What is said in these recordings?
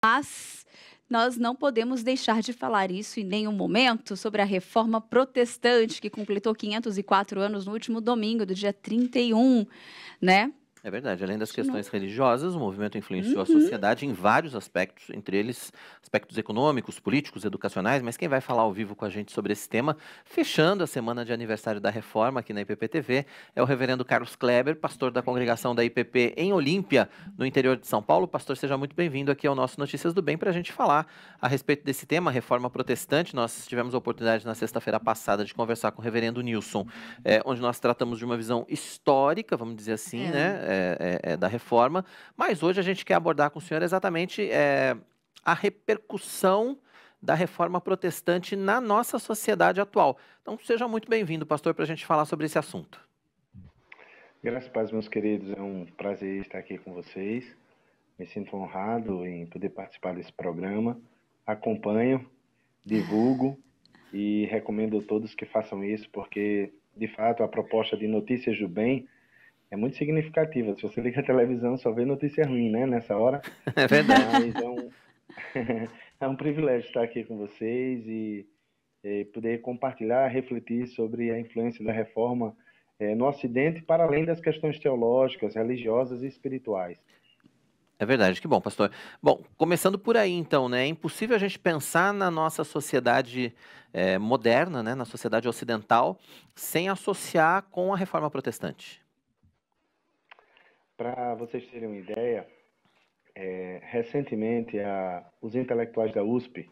Mas nós não podemos deixar de falar isso em nenhum momento sobre a Reforma Protestante, que completou 504 anos no último domingo, do dia 31, né? É verdade, além das Isso não... questões religiosas, o movimento influenciou a Uhum. sociedade em vários aspectos, entre eles aspectos econômicos, políticos, educacionais, mas quem vai falar ao vivo com a gente sobre esse tema, fechando a semana de aniversário da Reforma aqui na IPP-TV, é o reverendo Carlos Kleber, pastor da congregação da IPP em Olímpia, no interior de São Paulo. Pastor, seja muito bem-vindo aqui ao nosso Notícias do Bem para a gente falar a respeito desse tema, Reforma Protestante. Nós tivemos a oportunidade na sexta-feira passada de conversar com o reverendo Nilson, onde nós tratamos de uma visão histórica, vamos dizer assim, né, da reforma, mas hoje a gente quer abordar com o senhor exatamente a repercussão da reforma protestante na nossa sociedade atual. Então, seja muito bem-vindo, pastor, para a gente falar sobre esse assunto. Graças a Deus, meus queridos, é um prazer estar aqui com vocês. Me sinto honrado em poder participar desse programa. Acompanho, divulgo e recomendo a todos que façam isso, porque, de fato, a proposta de Notícias do Bem é muito significativa. Se você liga a televisão, só vê notícia ruim, né, nessa hora. É verdade. Mas é um privilégio estar aqui com vocês e poder compartilhar, refletir sobre a influência da reforma no Ocidente, para além das questões teológicas, religiosas e espirituais. É verdade, que bom, pastor. Bom, começando por aí então, né? É impossível a gente pensar na nossa sociedade moderna, né? Na sociedade ocidental, sem associar com a reforma protestante. Para vocês terem uma ideia, recentemente os intelectuais da USP,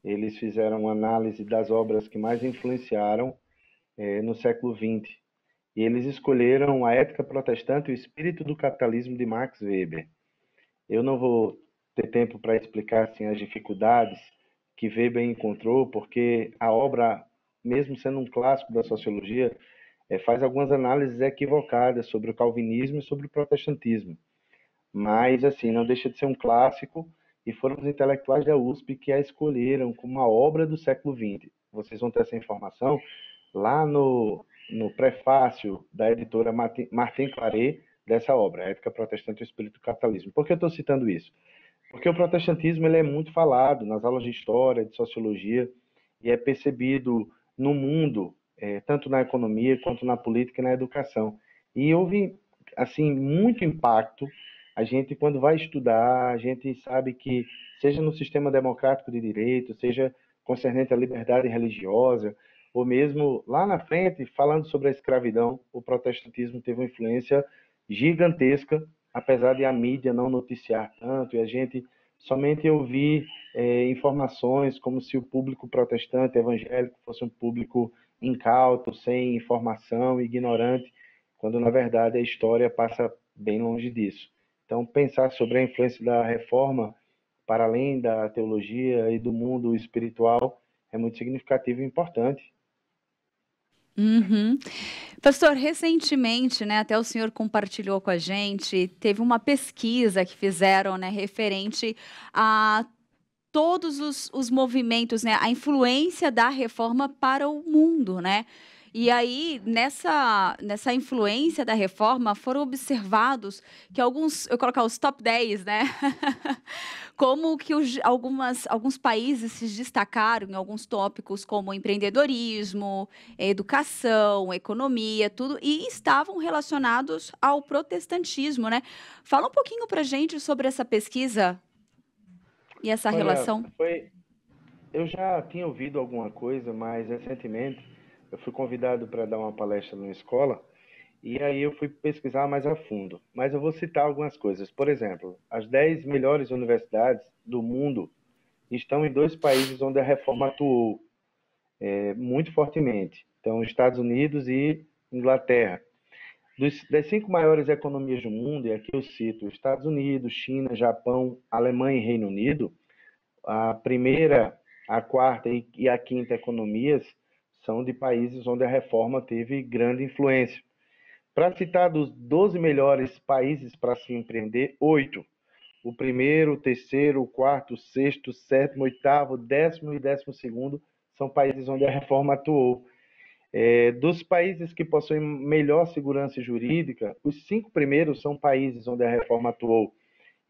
eles fizeram uma análise das obras que mais influenciaram no século XX. E eles escolheram A Ética Protestante e o Espírito do Capitalismo, de Max Weber. Eu não vou ter tempo para explicar assim, as dificuldades que Weber encontrou, porque a obra, mesmo sendo um clássico da sociologia, faz algumas análises equivocadas sobre o calvinismo e sobre o protestantismo. Mas, assim, não deixa de ser um clássico, e foram os intelectuais da USP que a escolheram como uma obra do século XX. Vocês vão ter essa informação lá no prefácio da editora Martin Claret dessa obra, Ética Protestante e o Espírito do Capitalismo. Por que eu estou citando isso? Porque o protestantismo ele é muito falado nas aulas de história, de sociologia, e é percebido no mundo, tanto na economia quanto na política e na educação. E houve, assim, muito impacto. A gente, quando vai estudar, a gente sabe que, seja no sistema democrático de direito, seja concernente à liberdade religiosa, ou mesmo lá na frente, falando sobre a escravidão, o protestantismo teve uma influência gigantesca, apesar de a mídia não noticiar tanto, e a gente somente ouvir informações como se o público protestante evangélico fosse um público incauto, sem informação, ignorante, quando na verdade a história passa bem longe disso. Então, pensar sobre a influência da reforma para além da teologia e do mundo espiritual é muito significativo e importante. Uhum. Pastor, recentemente, né, até o senhor compartilhou com a gente, teve uma pesquisa que fizeram, né, referente a todos os movimentos, né, a influência da reforma para o mundo, né? E aí, nessa influência da reforma, foram observados que alguns, eu colocar os top 10, né? Como que alguns países se destacaram em alguns tópicos como empreendedorismo, educação, economia, tudo, e estavam relacionados ao protestantismo, né? Fala um pouquinho pra gente sobre essa pesquisa e essa Olha, relação. eu já tinha ouvido alguma coisa, mas recentemente eu fui convidado para dar uma palestra numa escola e aí eu fui pesquisar mais a fundo. Mas eu vou citar algumas coisas. Por exemplo, as 10 melhores universidades do mundo estão em dois países onde a reforma atuou muito fortemente. Então, Estados Unidos e Inglaterra. Das 5 maiores economias do mundo, e aqui eu cito Estados Unidos, China, Japão, Alemanha e Reino Unido, a primeira, a quarta e a quinta economias são de países onde a reforma teve grande influência. Para citar dos 12 melhores países para se empreender, 8. O primeiro, o terceiro, o quarto, o sexto, o sétimo, o oitavo, o 10º e 12º são países onde a reforma atuou. Dos países que possuem melhor segurança jurídica, os 5 primeiros são países onde a reforma atuou.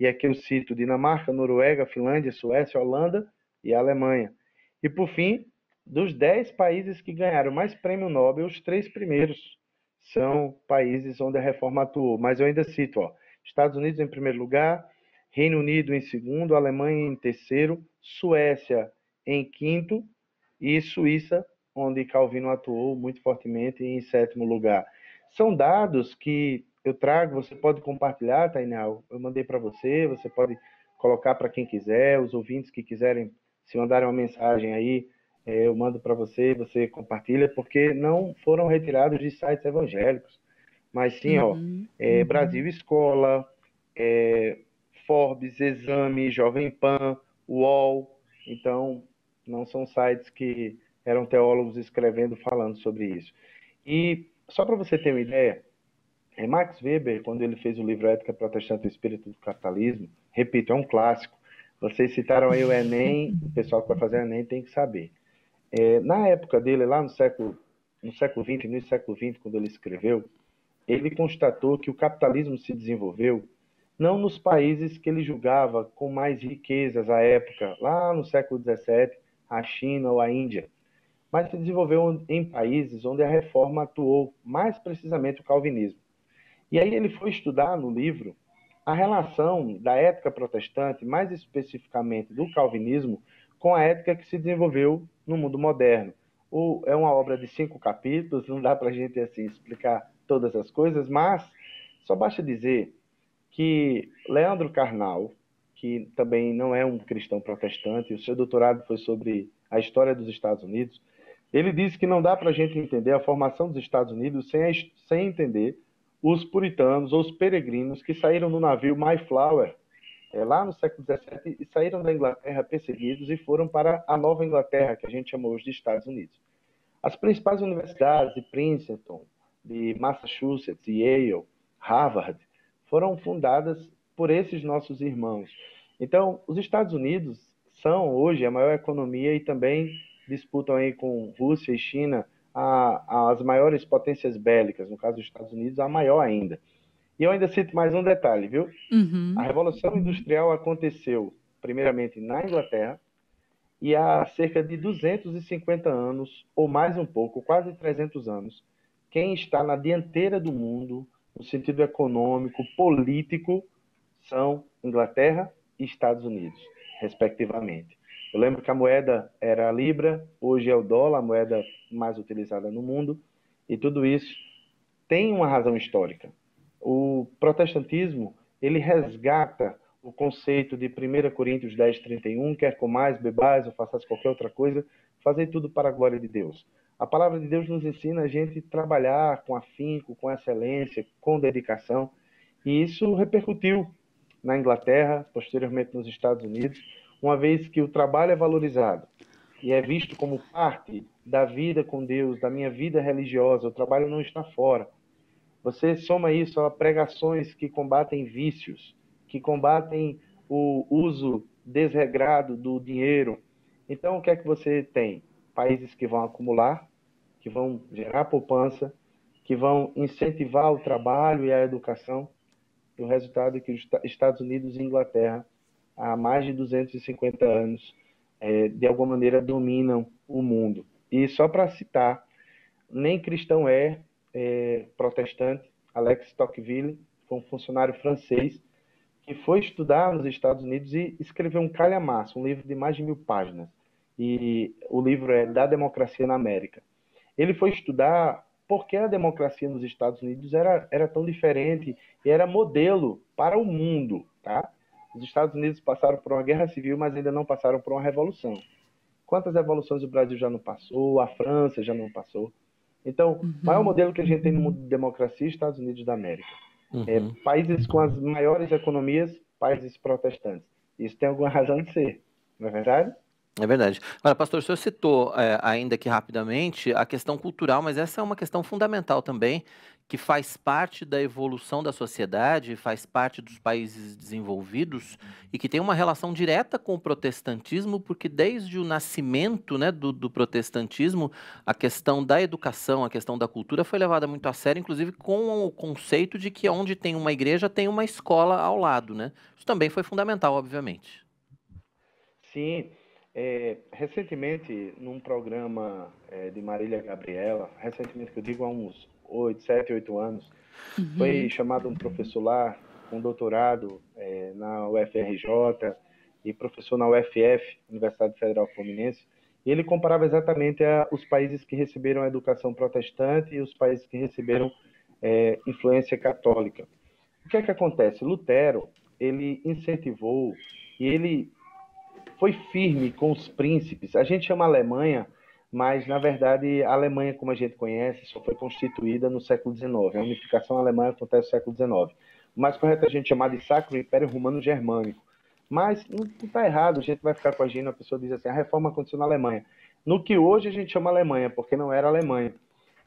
E aqui eu cito Dinamarca, Noruega, Finlândia, Suécia, Holanda e Alemanha. E, por fim, dos 10 países que ganharam mais prêmio Nobel, os 3 primeiros são países onde a reforma atuou. Mas eu ainda cito, Estados Unidos em primeiro lugar, Reino Unido em segundo, Alemanha em terceiro, Suécia em quinto e Suíça, onde Calvino atuou muito fortemente, em sétimo lugar. São dados que eu trago, você pode compartilhar, Tainá, eu mandei para você, você pode colocar para quem quiser, os ouvintes que quiserem, se mandarem uma mensagem aí, eu mando para você, você compartilha, porque não foram retirados de sites evangélicos, mas sim, Brasil Escola, Forbes, Exame, Jovem Pan, UOL, então não são sites que eram teólogos escrevendo, falando sobre isso. E só para você ter uma ideia, Max Weber, quando ele fez o livro Ética Protestante e o Espírito do Capitalismo, repito, é um clássico. Vocês citaram aí o Enem, o pessoal que vai fazer o Enem tem que saber. Na época dele, lá no século XX, no século XX, quando ele escreveu, ele constatou que o capitalismo se desenvolveu não nos países que ele julgava com mais riquezas à época, lá no século XVII, a China ou a Índia, mas se desenvolveu em países onde a reforma atuou, mais precisamente o calvinismo. E aí ele foi estudar no livro a relação da ética protestante, mais especificamente do calvinismo, com a ética que se desenvolveu no mundo moderno. É uma obra de 5 capítulos, não dá para a gente assim, explicar todas as coisas, mas só basta dizer que Leandro Carnal, que também não é um cristão protestante, o seu doutorado foi sobre a história dos Estados Unidos, ele disse que não dá para a gente entender a formação dos Estados Unidos sem entender os puritanos ou os peregrinos que saíram no navio Mayflower, lá no século XVII, e saíram da Inglaterra perseguidos e foram para a Nova Inglaterra, que a gente chama hoje de Estados Unidos. As principais universidades de Princeton, de Massachusetts, Yale, Harvard, foram fundadas por esses nossos irmãos. Então, os Estados Unidos são hoje a maior economia e também disputam aí com Rússia e China as maiores potências bélicas, no caso dos Estados Unidos, a maior ainda. E eu ainda cito mais um detalhe, viu? A Revolução Industrial aconteceu primeiramente na Inglaterra e há cerca de 250 anos, ou mais um pouco, quase 300 anos, quem está na dianteira do mundo, no sentido econômico, político, são Inglaterra e Estados Unidos, respectivamente. Eu lembro que a moeda era a libra, hoje é o dólar, a moeda mais utilizada no mundo, e tudo isso tem uma razão histórica. O protestantismo, ele resgata o conceito de 1 Coríntios 10, 31, quer comais, bebais ou façais qualquer outra coisa, fazer tudo para a glória de Deus. A palavra de Deus nos ensina a gente trabalhar com afinco, com excelência, com dedicação, e isso repercutiu na Inglaterra, posteriormente nos Estados Unidos, uma vez que o trabalho é valorizado e é visto como parte da vida com Deus, da minha vida religiosa, o trabalho não está fora. Você soma isso a pregações que combatem vícios, que combatem o uso desregrado do dinheiro. Então, o que é que você tem? Países que vão acumular, que vão gerar poupança, que vão incentivar o trabalho e a educação. E o resultado é que os Estados Unidos e Inglaterra, há mais de 250 anos, de alguma maneira dominam o mundo. E só para citar, nem cristão protestante. Alex Tocqueville foi um funcionário francês que foi estudar nos Estados Unidos e escreveu um calhamaço, um livro de mais de 1000 páginas. E o livro é Da Democracia na América. Ele foi estudar por que a democracia nos Estados Unidos era tão diferente e era modelo para o mundo, tá? Os Estados Unidos passaram por uma guerra civil, mas ainda não passaram por uma revolução. Quantas revoluções o Brasil já não passou? A França já não passou? Então, o maior modelo que a gente tem no mundo de democracia é os Estados Unidos da América. Países com as maiores economias, países protestantes. Isso tem alguma razão de ser, não é verdade? É verdade. Agora, pastor, o senhor citou, ainda aqui rapidamente, a questão cultural, mas essa é uma questão fundamental também, que faz parte da evolução da sociedade, faz parte dos países desenvolvidos e que tem uma relação direta com o protestantismo, porque desde o nascimento, né, do protestantismo, a questão da educação, a questão da cultura foi levada muito a sério, inclusive com o conceito de que onde tem uma igreja tem uma escola ao lado, né? Isso também foi fundamental, obviamente. Sim, recentemente, num programa de Marília Gabriela, recentemente que eu digo há uns 7, 8 anos, foi Uhum. chamado um professor lá com doutorado na UFRJ e professor na UFF, Universidade Federal Fluminense, e ele comparava exatamente os países que receberam a educação protestante e os países que receberam influência católica. O que é que acontece? Lutero, ele incentivou e ele foi firme com os príncipes. A gente chama Alemanha, mas na verdade a Alemanha, como a gente conhece, só foi constituída no século XIX. A unificação alemã acontece no século XIX. O mais correto é a gente chamar de Sacro Império Romano Germânico. Mas não está errado, a gente vai ficar corrigindo, a pessoa diz assim, a reforma aconteceu na Alemanha. No que hoje a gente chama Alemanha, porque não era Alemanha.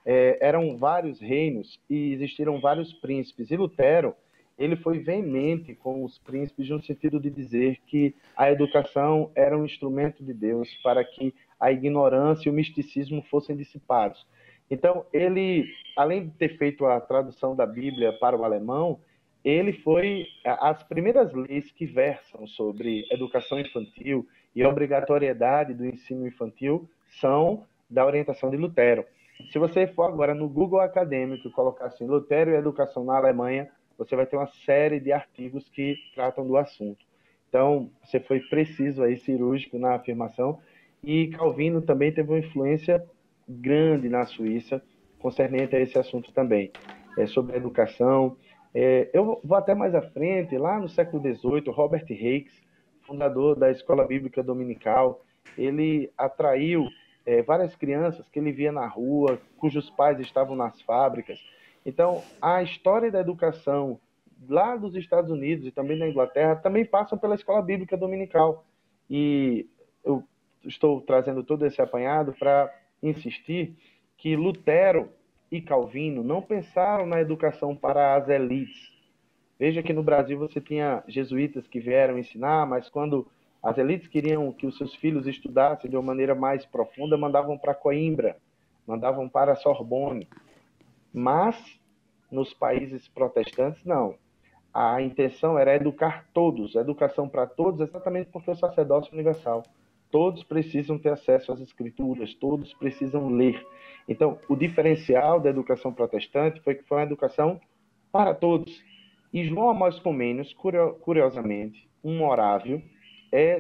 Eram vários reinos e existiram vários príncipes. E Lutero, ele foi veemente com os príncipes no sentido de dizer que a educação era um instrumento de Deus para que a ignorância e o misticismo fossem dissipados. Então, ele, além de ter feito a tradução da Bíblia para o alemão, ele foi as primeiras leis que versam sobre educação infantil e a obrigatoriedade do ensino infantil são da orientação de Lutero. Se você for agora no Google Acadêmico e colocar assim, Lutero e Educação na Alemanha, você vai ter uma série de artigos que tratam do assunto. Então, você foi preciso aí, cirúrgico na afirmação. E Calvino também teve uma influência grande na Suíça concernente a esse assunto também, sobre a educação. Eu vou até mais à frente, lá no século XVIII, Robert Hicks, fundador da Escola Bíblica Dominical, ele atraiu várias crianças que ele via na rua, cujos pais estavam nas fábricas. Então, a história da educação lá dos Estados Unidos e também da Inglaterra também passam pela Escola Bíblica Dominical. E eu estou trazendo todo esse apanhado para insistir que Lutero e Calvino não pensaram na educação para as elites. Veja que no Brasil você tinha jesuítas que vieram ensinar, mas quando as elites queriam que os seus filhos estudassem de uma maneira mais profunda, mandavam para Coimbra, mandavam para a Sorbonne. Mas nos países protestantes, não. A intenção era educar todos, educação para todos, exatamente porque o sacerdócio é universal. Todos precisam ter acesso às escrituras, todos precisam ler. Então, o diferencial da educação protestante foi que foi uma educação para todos. E João Amós Comênios, curiosamente, um morávio,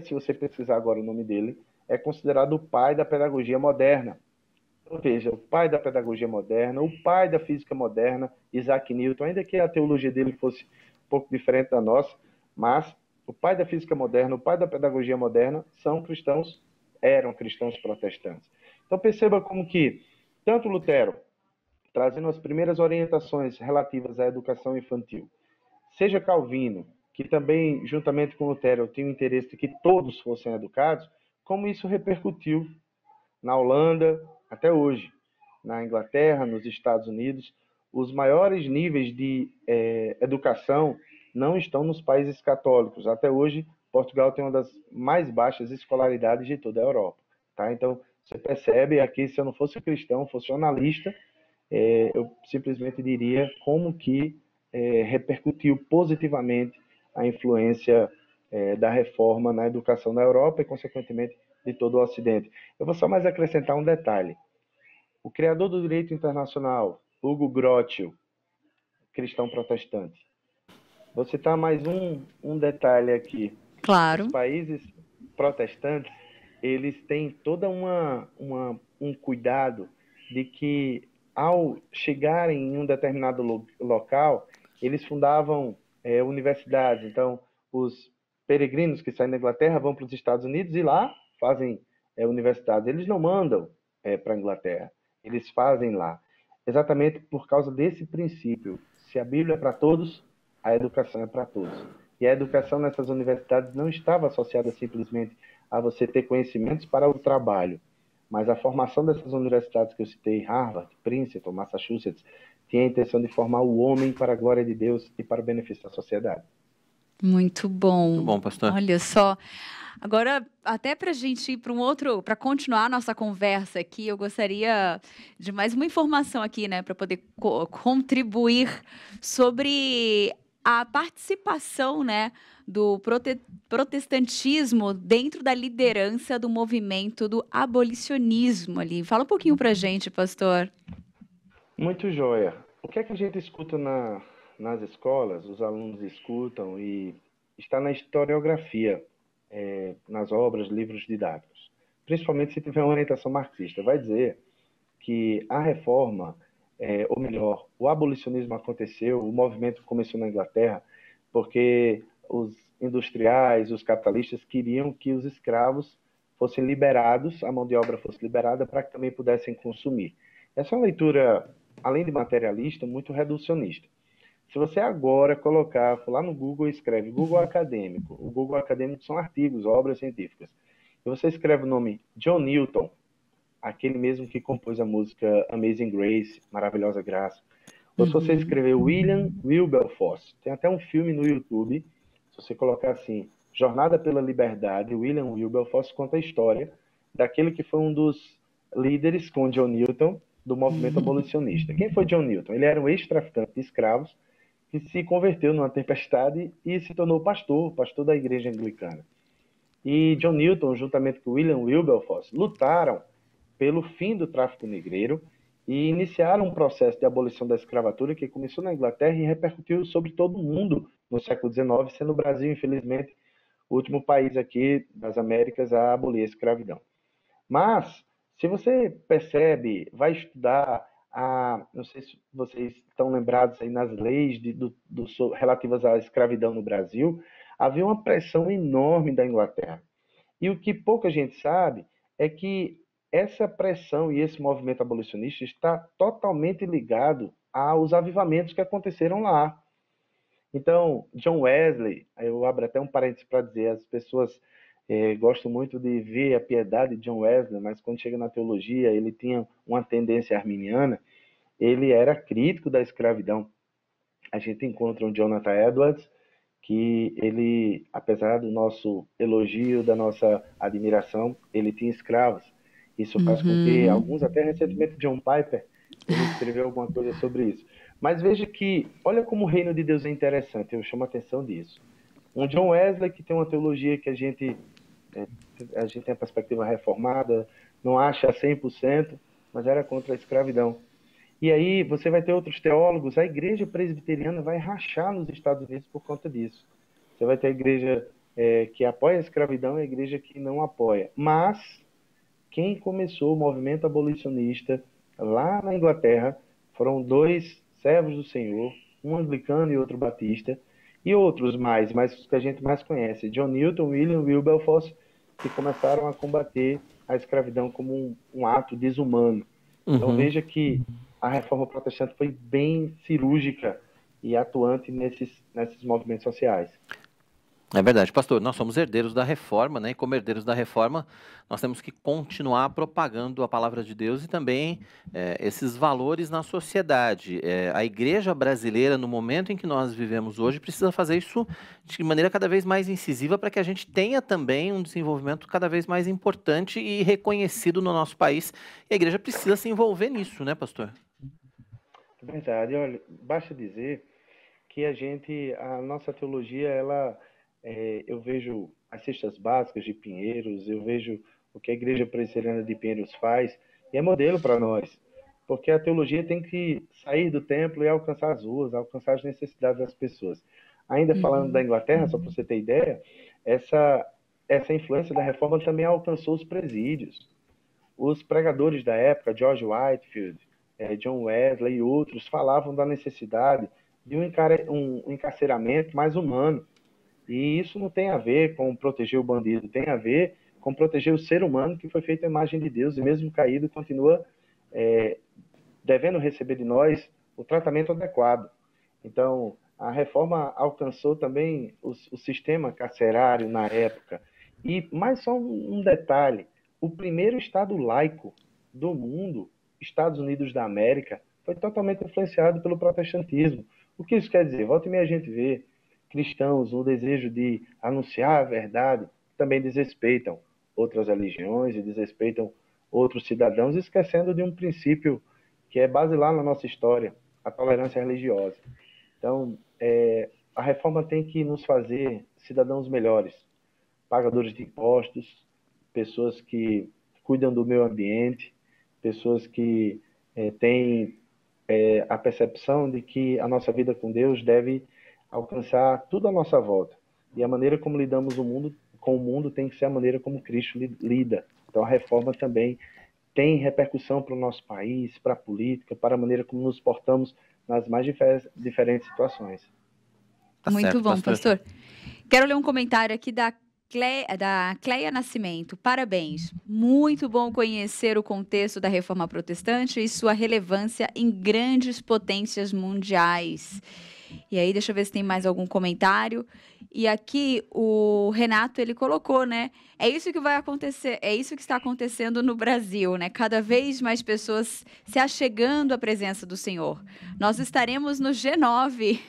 se você pesquisar agora o nome dele, é considerado o pai da pedagogia moderna. Ou seja, o pai da pedagogia moderna, o pai da física moderna, Isaac Newton, ainda que a teologia dele fosse um pouco diferente da nossa, mas o pai da física moderna, o pai da pedagogia moderna são cristãos, eram cristãos protestantes. Então perceba como que tanto Lutero, trazendo as primeiras orientações relativas à educação infantil, seja Calvino, que também, juntamente com Lutero, tinha o interesse de que todos fossem educados, como isso repercutiu na Holanda, até hoje, na Inglaterra, nos Estados Unidos, os maiores níveis de educação não estão nos países católicos. Até hoje, Portugal tem uma das mais baixas escolaridades de toda a Europa. Tá? Então, você percebe aqui, se eu não fosse cristão, fosse jornalista, eu simplesmente diria como que repercutiu positivamente a influência da reforma na educação na Europa e, consequentemente, de todo o Ocidente. Eu vou só mais acrescentar um detalhe. O criador do direito internacional, Hugo Grotius, cristão protestante. Vou citar mais um detalhe aqui. Os Claro. países protestantes, eles têm toda um cuidado de que, ao chegarem em um determinado local, eles fundavam universidades. Então, os peregrinos que saem da Inglaterra vão para os Estados Unidos e lá fazem universidades. Eles não mandam para a Inglaterra, eles fazem lá. Exatamente por causa desse princípio. Se a Bíblia é para todos, a educação é para todos. E a educação nessas universidades não estava associada simplesmente a você ter conhecimentos para o trabalho, mas a formação dessas universidades que eu citei, Harvard, Princeton, Massachusetts, tinha a intenção de formar o homem para a glória de Deus e para o benefício da sociedade. Muito Muito bom. bom, pastor. Olha só. Agora, até para a gente ir para um outro, para continuar a nossa conversa aqui, eu gostaria de mais uma informação aqui, né, para poder contribuir sobre a participação, né, do protestantismo dentro da liderança do movimento do abolicionismo ali. Fala um pouquinho para a gente, pastor. Muito joia. O que é que a gente escuta nas escolas, os alunos escutam e está na historiografia, nas obras, livros didáticos. Principalmente se tiver uma orientação marxista. Vai dizer que a reforma, ou melhor, o abolicionismo aconteceu, o movimento começou na Inglaterra, porque os industriais, os capitalistas queriam que os escravos fossem liberados, a mão de obra fosse liberada para que também pudessem consumir. Essa é uma leitura, além de materialista, muito reducionista. Se você agora colocar, for lá no Google e escreve Google Acadêmico, o Google Acadêmico são artigos, obras científicas, e você escreve o nome John Newton, aquele mesmo que compôs a música Amazing Grace, Maravilhosa Graça, ou se você escrever William Wilberforce, tem até um filme no YouTube, se você colocar assim, Jornada pela Liberdade, William Wilberforce conta a história daquele que foi um dos líderes com John Newton do movimento abolicionista. Quem foi John Newton? Ele era um ex-traficante de escravos que se converteu numa tempestade e se tornou pastor da igreja anglicana. E John Newton, juntamente com William Wilberforce, lutaram pelo fim do tráfico negreiro e iniciaram um processo de abolição da escravatura que começou na Inglaterra e repercutiu sobre todo o mundo no século XIX, sendo o Brasil, infelizmente, o último país aqui das Américas a abolir a escravidão. Mas, se você percebe, vai estudar, não sei se vocês estão lembrados aí nas leis relativas à escravidão no Brasil, havia uma pressão enorme da Inglaterra. E o que pouca gente sabe é que essa pressão e esse movimento abolicionista está totalmente ligado aos avivamentos que aconteceram lá. Então, John Wesley, eu abro até um parênteses para dizer, as pessoas gostam muito de ver a piedade de John Wesley, mas quando chega na teologia, ele tinha uma tendência arminiana, ele era crítico da escravidão. A gente encontra um Jonathan Edwards, que ele, apesar do nosso elogio, da nossa admiração, ele tinha escravos. Isso faz com que alguns, até recentemente John Piper, ele escreveu alguma coisa sobre isso. Mas veja que, olha como o reino de Deus é interessante, eu chamo a atenção disso. Um John Wesley que tem uma teologia que a gente tem a perspectiva reformada, não acha 100%, mas era contra a escravidão. E aí você vai ter outros teólogos, a igreja presbiteriana vai rachar nos Estados Unidos por conta disso. Você vai ter a igreja que apoia a escravidão e a igreja que não apoia. Mas quem começou o movimento abolicionista lá na Inglaterra foram dois servos do Senhor, um anglicano e outro batista, e outros mais, mas os que a gente mais conhece, John Newton, William Wilberforce, que começaram a combater a escravidão como um ato desumano. Então veja que a reforma protestante foi bem cirúrgica e atuante nesses movimentos sociais. É verdade, pastor, nós somos herdeiros da reforma, né? E como herdeiros da reforma, nós temos que continuar propagando a palavra de Deus e também esses valores na sociedade. A igreja brasileira, no momento em que nós vivemos hoje, precisa fazer isso de maneira cada vez mais incisiva para que a gente tenha também um desenvolvimento cada vez mais importante e reconhecido no nosso país. E a igreja precisa se envolver nisso, né, pastor? É verdade. Olha, basta dizer que a nossa teologia, eu vejo as cestas básicas de Pinheiros, eu vejo o que a Igreja Presbiteriana de Pinheiros faz, e é modelo para nós, porque a teologia tem que sair do templo e alcançar as ruas, alcançar as necessidades das pessoas. Ainda falando da Inglaterra, só para você ter ideia, essa influência da reforma também alcançou os presídios. Os pregadores da época, George Whitefield, John Wesley e outros, falavam da necessidade de um encarceramento mais humano. E isso não tem a ver com proteger o bandido, tem a ver com proteger o ser humano que foi feito à imagem de Deus e mesmo caído continua devendo receber de nós o tratamento adequado. Então, A reforma alcançou também o sistema carcerário na época. E mais só um detalhe: o primeiro Estado laico do mundo, Estados Unidos da América, foi totalmente influenciado pelo protestantismo. O que isso quer dizer? Volta e meia a gente vê cristãos no desejo de anunciar a verdade, também desrespeitam outras religiões e desrespeitam outros cidadãos, esquecendo de um princípio que é basilar na nossa história, a tolerância religiosa. Então, a reforma tem que nos fazer cidadãos melhores, pagadores de impostos, pessoas que cuidam do meio ambiente, pessoas que têm a percepção de que a nossa vida com Deus deve alcançar tudo à nossa volta. E a maneira como lidamos com o mundo tem que ser a maneira como Cristo lida. Então, a reforma também tem repercussão para o nosso país, para a política, para a maneira como nos portamos nas mais diferentes situações. Tá Muito certo, bom, pastor. Quero ler um comentário aqui da Cleia Nascimento. Parabéns. Muito bom conhecer o contexto da Reforma Protestante e sua relevância em grandes potências mundiais. E aí, deixa eu ver se tem mais algum comentário. E aqui o Renato, ele colocou, né? É isso que vai acontecer, é isso que está acontecendo no Brasil, né? Cada vez mais pessoas se achegando à presença do Senhor. Nós estaremos no G9.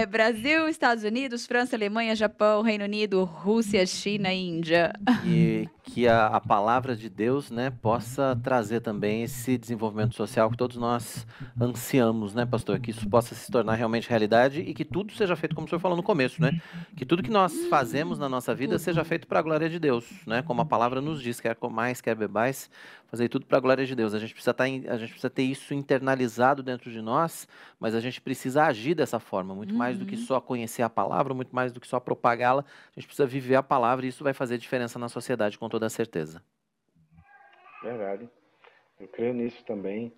Brasil, Estados Unidos, França, Alemanha, Japão, Reino Unido, Rússia, China e Índia. E que a palavra de Deus, né, possa trazer também esse desenvolvimento social que todos nós ansiamos, né, pastor? Que isso possa se tornar realmente realidade e que tudo seja feito, como o senhor falou no começo, né? Que tudo que nós fazemos na nossa vida seja feito para a glória de Deus, né? Como a palavra nos diz, quer comais, quer bebais, fazer tudo para a glória de Deus. A gente precisa ter isso internalizado dentro de nós, mas a gente precisa agir dessa forma, muito mais do que só conhecer a palavra, muito mais do que só propagá-la. A gente precisa viver a palavra e isso vai fazer diferença na sociedade, com toda certeza. Verdade. Eu creio nisso também.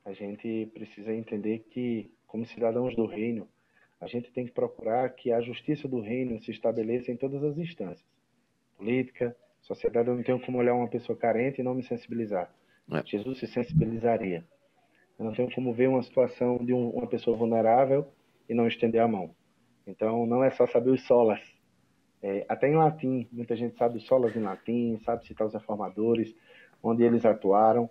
A gente precisa entender que, como cidadãos do reino, a gente tem que procurar que a justiça do reino se estabeleça em todas as instâncias. Política, sociedade, eu não tenho como olhar uma pessoa carente e não me sensibilizar. Jesus se sensibilizaria. Eu não tenho como ver uma situação de uma pessoa vulnerável e não estender a mão. Então, não é só saber os solas. Até em latim, muita gente sabe os solas em latim, sabe citar os reformadores, onde eles atuaram,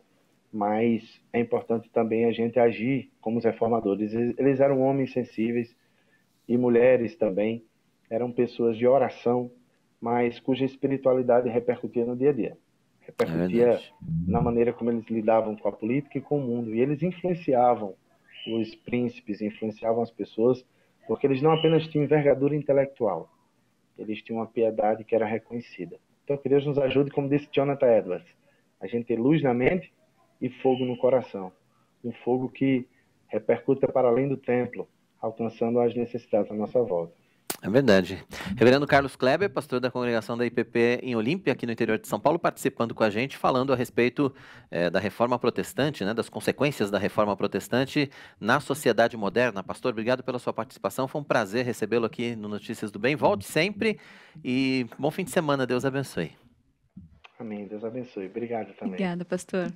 mas é importante também a gente agir como os reformadores. Eles eram homens sensíveis e mulheres também, eram pessoas de oração, mas cuja espiritualidade repercutia no dia a dia. Repercutia na maneira como eles lidavam com a política e com o mundo. E eles influenciavam os príncipes, influenciavam as pessoas, porque eles não apenas tinham envergadura intelectual, eles tinham uma piedade que era reconhecida. Então, que Deus nos ajude, como disse Jonathan Edwards, a gente ter luz na mente e fogo no coração. Um fogo que repercuta para além do templo, alcançando as necessidades à nossa volta. É verdade. Reverendo Carlos Kleber, pastor da congregação da IPP em Olímpia, aqui no interior de São Paulo, participando com a gente, falando a respeito da reforma protestante, né, das consequências da reforma protestante na sociedade moderna. Pastor, obrigado pela sua participação. Foi um prazer recebê-lo aqui no Notícias do Bem. Volte sempre e bom fim de semana. Deus abençoe. Amém. Deus abençoe. Obrigado também. Obrigada, pastor.